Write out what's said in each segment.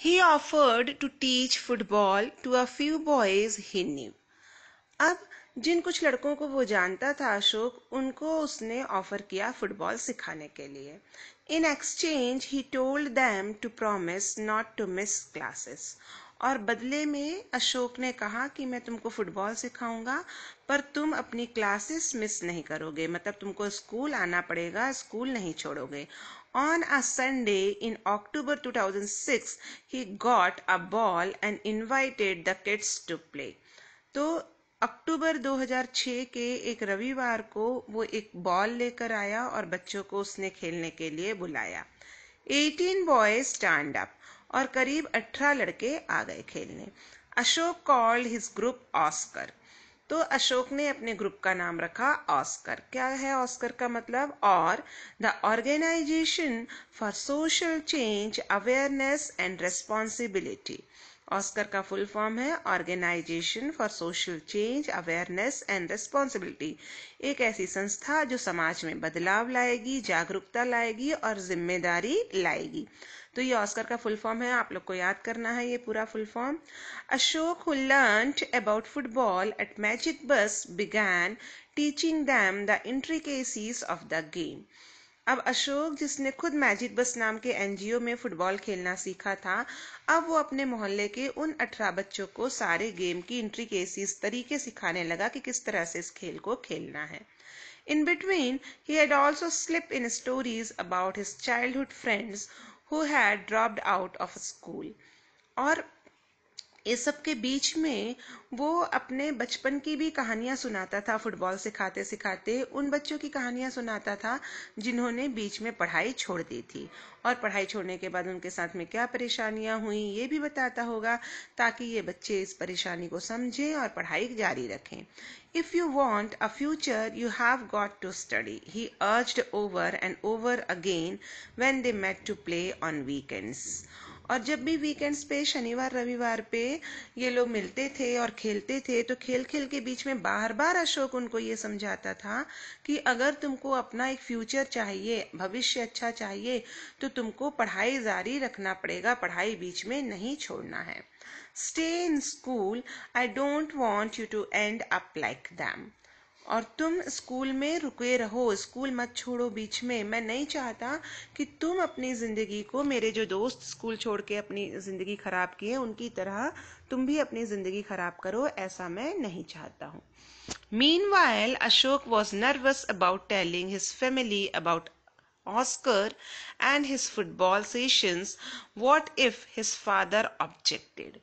He offered to teach football to a few boys he knew. अब जिन कुछ लड़कों को वो जानता था अशोक, उनको उसने ऑफर किया फुटबॉल सिखाने के लिए. In exchange he told them to promise not to miss classes. और बदले में अशोक ने कहा कि मैं तुमको फुटबॉल सिखाऊंगा, पर तुम अपनी क्लासेस मिस नहीं करोगे, मतलब तुमको स्कूल आना पड़ेगा, स्कूल नहीं छोड़ोगे. On a Sunday in October 2006, he got a ball and invited the kids to play. तो अक्टूबर 2006 के एक रविवार को वो एक बॉल लेकर आया और बच्चों को उसने खेलने के लिए बुलाया. 18 बॉयज स्टैंड अप और करीब 18 लड़के आ गए खेलने. Ashok called his group Oscar. तो अशोक ने अपने ग्रुप का नाम रखा ऑस्कर. क्या है ऑस्कर का मतलब? और the organisation for social change awareness and responsibility. Oscar का फुल फॉर्म है organisation for social change awareness and responsibility. एक ऐसी संस्था जो समाज में बदलाव लाएगी, जागरूकता लाएगी और जिम्मेदारी लाएगी. तो ये ऑस्कर का फुल फॉर्म है, आप लोग को याद करना है ये पूरा full form. Ashok who learnt about football at Magic Bus began teaching them the intricacies of the game. अब अशोक, जिसने खुद मैजिक बस नाम के एनजीओ में फुटबॉल खेलना सीखा था, अब वो अपने मोहल्ले के उन 18 बच्चों को सारे गेम की इंट्रिकेसीज तरीके सिखाने लगा कि किस तरह से इस खेल को खेलना है. In between, he had also slipped in stories about his childhood friends who had dropped out of school. और इस सब के बीच में वो अपने बचपन की भी कहानियां सुनाता था. फुटबॉल सिखाते सिखाते उन बच्चों की कहानियां सुनाता था जिन्होंने बीच में पढ़ाई छोड़ दी थी, और पढ़ाई छोड़ने के बाद उनके साथ में क्या परेशानियां हुई ये भी बताता होगा, ताकि ये बच्चे इस परेशानी को समझें और पढ़ाई जारी रखें. If you want a future, you have got to study, he urged over and over again when they met to play on weekends. और जब भी वीकेंड्स पे, शनिवार रविवार पे ये लोग मिलते थे और खेलते थे, तो खेल खेल के बीच में बार बार अशोक उनको ये समझाता था कि अगर तुमको अपना एक फ्यूचर चाहिए, भविष्य अच्छा चाहिए, तो तुमको पढ़ाई जारी रखना पड़ेगा, पढ़ाई बीच में नहीं छोड़ना है. Stay in school, I don't want you to end up like them. और तुम स्कूल में रुके रहो, स्कूल मत छोड़ो बीच में. मैं नहीं चाहता कि तुम अपनी जिंदगी को, मेरे जो दोस्त स्कूल छोड़ के अपनी जिंदगी खराब किए उनकी तरह तुम भी अपनी जिंदगी खराब करो, ऐसा मैं नहीं चाहता हूँ. Meanwhile, Ashok was nervous about telling his family about Oscar and his football sessions. What if his father objected?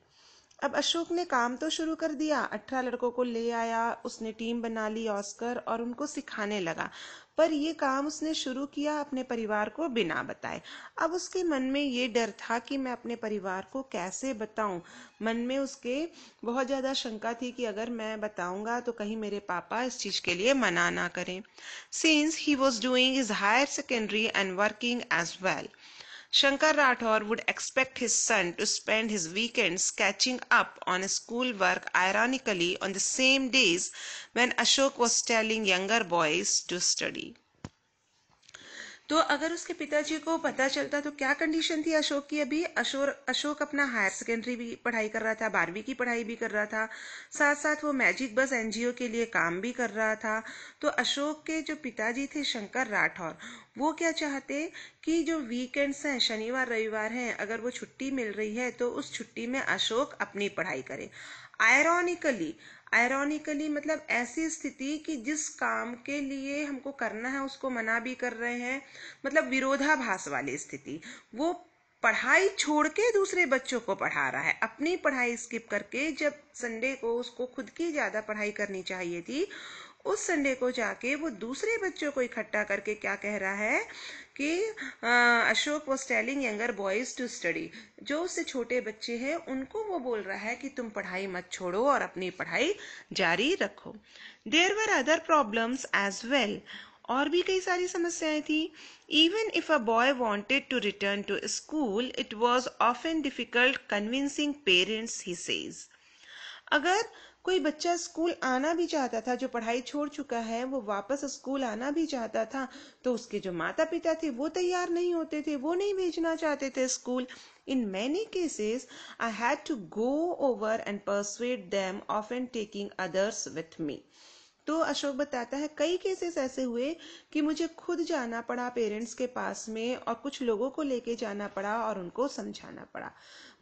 अब अशोक ने काम तो शुरू कर दिया, 18 लड़कों को ले आया, उसने टीम बना ली ऑस्कर और उनको सिखाने लगा. पर ये काम उसने शुरू किया अपने परिवार को बिना बताए. अब उसके मन में ये डर था कि मैं अपने परिवार को कैसे बताऊं. मन में उसके बहुत ज्यादा शंका थी कि अगर मैं बताऊंगा तो कहीं मेरे पापा इस चीज के लिए मना ना करें. Since he was doing his higher secondary and working as well, Shankar Rathore would expect his son to spend his weekends catching up on school work, ironically on the same days when Ashok was telling younger boys to study. तो अगर उसके पिताजी को पता चलता तो क्या condition थी अशोक की? अभी अशोक अपना हायर सेकेंडरी भी पढ़ाई कर रहा था, 12वीं की पढ़ाई भी कर रहा था, साथ साथ वो मैजिक बस एनजीओ के लिए काम भी कर रहा था. तो अशोक के जो पिताजी थे शंकर राठौर, वो क्या चाहते कि जो वीकेंड्स हैं, शनिवार रविवार हैं, अगर वो छुट्टी मिल रही है तो उस छुट्टी में अशोक अपनी पढ़ाई करे. आयरॉनिकली मतलब ऐसी स्थिति कि जिस काम के लिए हमको करना है उसको मना भी कर रहे हैं, मतलब विरोधाभास वाली स्थिति. वो पढ़ाई छोड़ के दूसरे बच्चों को पढ़ा रहा है, अपनी पढ़ाई स्किप करके. जब संडे को उसको खुद की ज्यादा पढ़ाई करनी चाहिए थी, उस संडे को जाके वो दूसरे बच्चों को इकट्ठा करके क्या कह रहा है कि Ashok was telling younger boys to study. जो उससे छोटे बच्चे हैं उनको वो बोल रहा है कि तुम पढ़ाई मत छोड़ो और अपनी पढ़ाई जारी रखो. There were other problems as well. और भी कई सारी समस्याएं थी. Even if a boy wanted to return to school, it was often difficult convincing parents, he says. अगर कोई बच्चा स्कूल आना भी चाहता था, जो पढ़ाई छोड़ चुका है, वो वापस स्कूल आना भी चाहता था, तो उसके जो माता पिता थे वो तैयार नहीं होते थे, वो नहीं भेजना चाहते थे school. In many cases, I had to go over and persuade them, often taking others with me. तो अशोक बताता है कई केसेस ऐसे हुए कि मुझे खुद जाना पड़ा पेरेंट्स के पास में और कुछ लोगों को लेके जाना पड़ा और उनको समझाना पड़ा.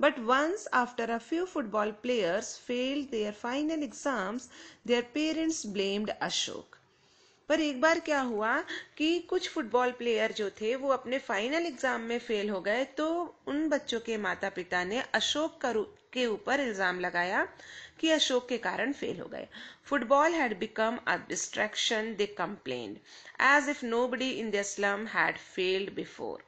But once after a few football players failed their final exams, their parents blamed Ashok. पर एक बार क्या हुआ कि कुछ फुटबॉल प्लेयर जो थे वो अपने फाइनल एग्जाम में फेल हो गए, तो उन बच्चों के माता पिता ने अशोक के ऊपर इल्जाम लगाया कि अशोक के कारण फेल हो गए. Football had become a distraction, they complained, as if nobody in their slum had failed before.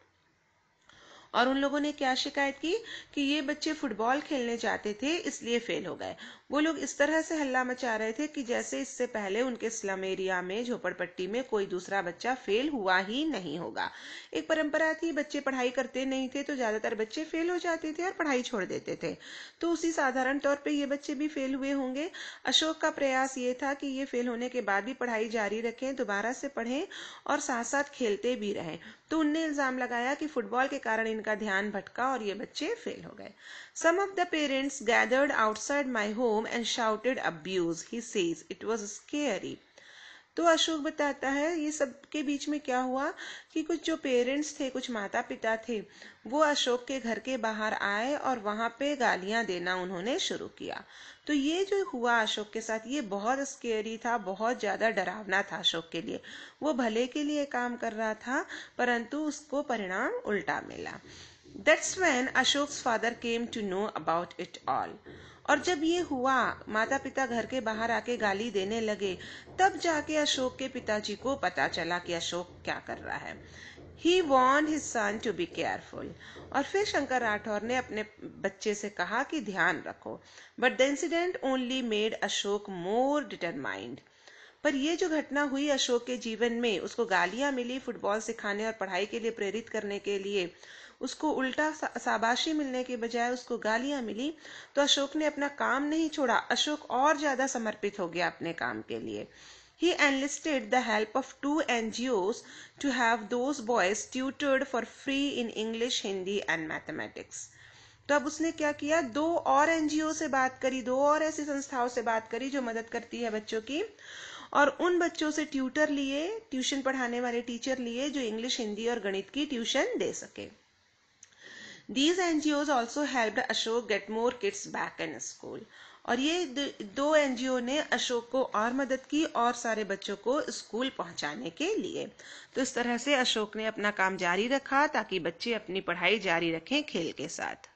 और उन लोगों ने क्या शिकायत की कि ये बच्चे फुटबॉल खेलने जाते थे इसलिए फेल हो गए. वो लोग इस तरह से हल्ला मचा रहे थे कि जैसे इससे पहले उनके स्लम एरिया में, झोपड़पट्टी में कोई दूसरा बच्चा फेल हुआ ही नहीं होगा. एक परंपरा थी, बच्चे पढ़ाई करते नहीं थे तो ज्यादातर बच्चे फेल हो जाते थे और पढ़ाई छोड़ देते थे. तो उसी साधारण तौर पे ये बच्चे भी फेल हुए होंगे. अशोक का प्रयास ये था कि ये फेल होने के बाद भी पढ़ाई जारी रखें, दोबारा से पढ़ें और साथ साथ खेलते भी रहें. तो उनने इल्जाम लगाया कि फुटबॉल के कारण इनका ध्यान भटका और ये बच्चे फेल हो गए. Some of the parents gathered outside my home and shouted abuse. He says it was scary. तो अशोक बताता है ये सब के बीच में क्या हुआ कि कुछ जो पेरेंट्स थे, कुछ माता पिता थे, वो अशोक के घर के बाहर आए और वहां पे गालियां देना उन्होंने शुरू किया. तो ये जो हुआ अशोक के साथ, ये बहुत स्केरी था, बहुत ज्यादा डरावना था अशोक के लिए. वो भले के लिए काम कर रहा था परंतु उसको परिणाम उल्टा मिला. That's when Ashok's father came to know about it all. और जब ये हुआ, माता पिता घर के बाहर आके गाली देने लगे, तब जाके अशोक के पिताजी को पता चला कि अशोक क्या कर रहा है. He warned his son to be careful. और फिर शंकर राठौर ने अपने बच्चे से कहा कि ध्यान रखो. But the incident only made Ashok more determined. पर ये जो घटना हुई अशोक के जीवन में, उसको गालियां मिली फुटबॉल सिखाने और पढ़ाई के लिए प्रेरित करने के लिए, उसको उल्टा शाबाशी मिलने के बजाय उसको गालियां मिली, तो अशोक ने अपना काम नहीं छोड़ा. अशोक और ज्यादा समर्पित हो गया अपने काम के लिए. He enlisted the help of 2 NGOs to have those boys tutored for free in English, Hindi and mathematics. तो अब उसने क्या किया, 2 और एनजीओ से बात करी, 2 और ऐसी संस्थाओं से बात करी जो मदद करती है बच्चों की, और उन बच्चों से ट्यूटर लिए, ट्यूशन पढ़ाने वाले टीचर लिए जो इंग्लिश, हिंदी और गणित की ट्यूशन दे सके. These NGOs also helped Ashok get more kids back in school. और ये 2 एनजीओ ने अशोक को और मदद की और सारे बच्चों को स्कूल पहुंचाने के लिए. तो इस तरह से अशोक ने अपना काम जारी रखा ताकि बच्चे अपनी पढ़ाई जारी रखें खेल के साथ.